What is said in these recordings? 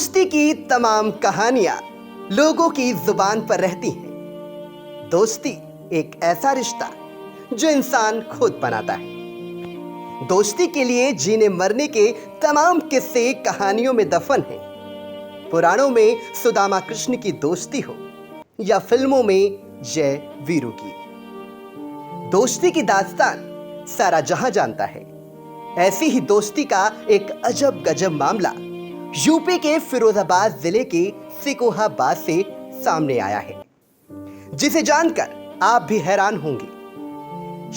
दोस्ती की तमाम कहानियां लोगों की जुबान पर रहती हैं। दोस्ती एक ऐसा रिश्ता जो इंसान खुद बनाता है। दोस्ती के लिए जीने मरने के तमाम किस्से कहानियों में दफन हैं। पुराणों में सुदामा कृष्ण की दोस्ती हो या फिल्मों में जय वीरू की, दोस्ती की दास्तान सारा जहां जानता है। ऐसी ही दोस्ती का एक अजब गजब मामला यूपी के फिरोजाबाद जिले के सिकोहाबाद से सामने आया है, जिसे जानकर आप भी हैरान होंगे।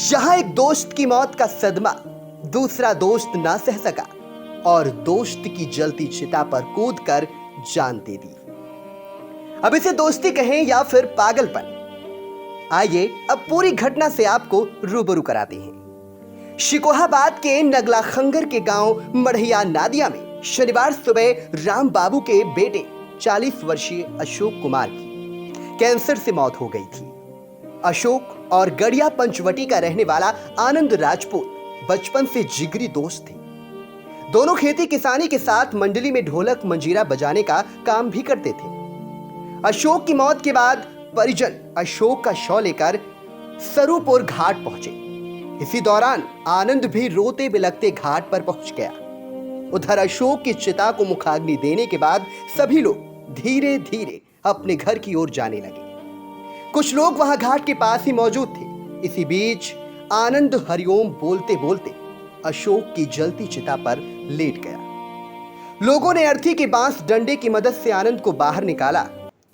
यहां एक दोस्त की मौत का सदमा दूसरा दोस्त ना सह सका और दोस्त की जलती चिता पर कूदकर जान दे दी। अब इसे दोस्ती कहें या फिर पागलपन, आइए अब पूरी घटना से आपको रूबरू कराते हैं। शिकोहाबाद के नगला खंगर के गांव मढ़िया नादिया में शनिवार सुबह राम बाबू के बेटे 40 वर्षीय अशोक कुमार की कैंसर से मौत हो गई थी। अशोक और गड़िया पंचवटी का रहने वाला आनंद राजपूत बचपन से जिगरी दोस्त थे। दोनों खेती किसानी के साथ मंडली में ढोलक मंजीरा बजाने का काम भी करते थे। अशोक की मौत के बाद परिजन अशोक का शव लेकर सरूपुर घाट पहुंचे। इसी दौरान आनंद भी रोते बिलखते घाट पर पहुंच गया। उधर अशोक की चिता को मुखाग्नि देने के बाद सभी लोग धीरे धीरे अपने घर की ओर जाने लगे। कुछ लोग वहां घाट के पास ही मौजूद थे। इसी बीच आनंद हरिओम बोलते बोलते अशोक की जलती चिता पर लेट गया। लोगों ने अर्थी के बांस डंडे की मदद से आनंद को बाहर निकाला।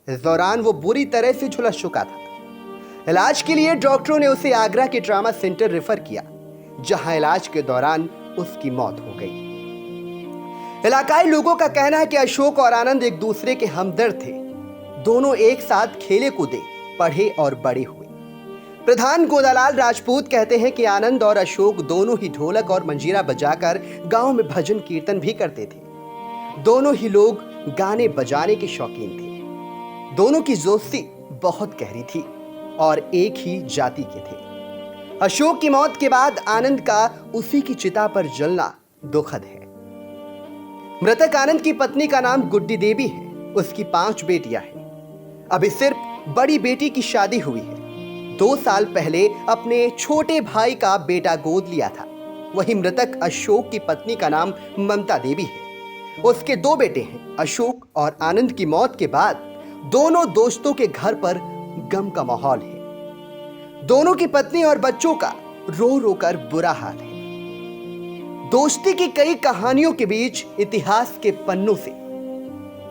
इस दौरान वो बुरी तरह से झुलस चुका था। इलाज के लिए डॉक्टरों ने उसे आगरा के ट्रामा सेंटर रेफर किया, जहां इलाज के दौरान उसकी मौत हो गई। इलाकाई लोगों का कहना है कि अशोक और आनंद एक दूसरे के हमदर्द थे। दोनों एक साथ खेले कूदे, पढ़े और बड़े हुए। प्रधान गोदालाल राजपूत कहते हैं कि आनंद और अशोक दोनों ही ढोलक और मंजीरा बजाकर गांव में भजन कीर्तन भी करते थे। दोनों ही लोग गाने बजाने के शौकीन थे। दोनों की दोस्ती बहुत गहरी थी और एक ही जाति के थे। अशोक की मौत के बाद आनंद का उसी की चिता पर जलना दुखद है। मृतक आनंद की पत्नी का नाम गुड्डी देवी है। उसकी 5 बेटियां हैं। अभी सिर्फ बड़ी बेटी की शादी हुई है। 2 साल पहले अपने छोटे भाई का बेटा गोद लिया था। वहीं मृतक अशोक की पत्नी का नाम ममता देवी है। उसके 2 बेटे हैं। अशोक और आनंद की मौत के बाद दोनों दोस्तों के घर पर गम का माहौल है। दोनों की पत्नी और बच्चों का रो रो कर बुरा हाल है। दोस्ती की कई कहानियों के बीच इतिहास के पन्नों से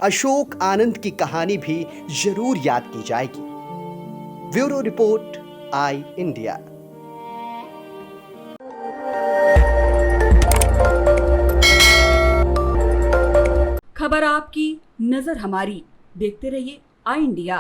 अशोक आनंद की कहानी भी जरूर याद की जाएगी। ब्यूरो रिपोर्ट, आई इंडिया। खबर आपकी, नजर हमारी। देखते रहिए आई इंडिया।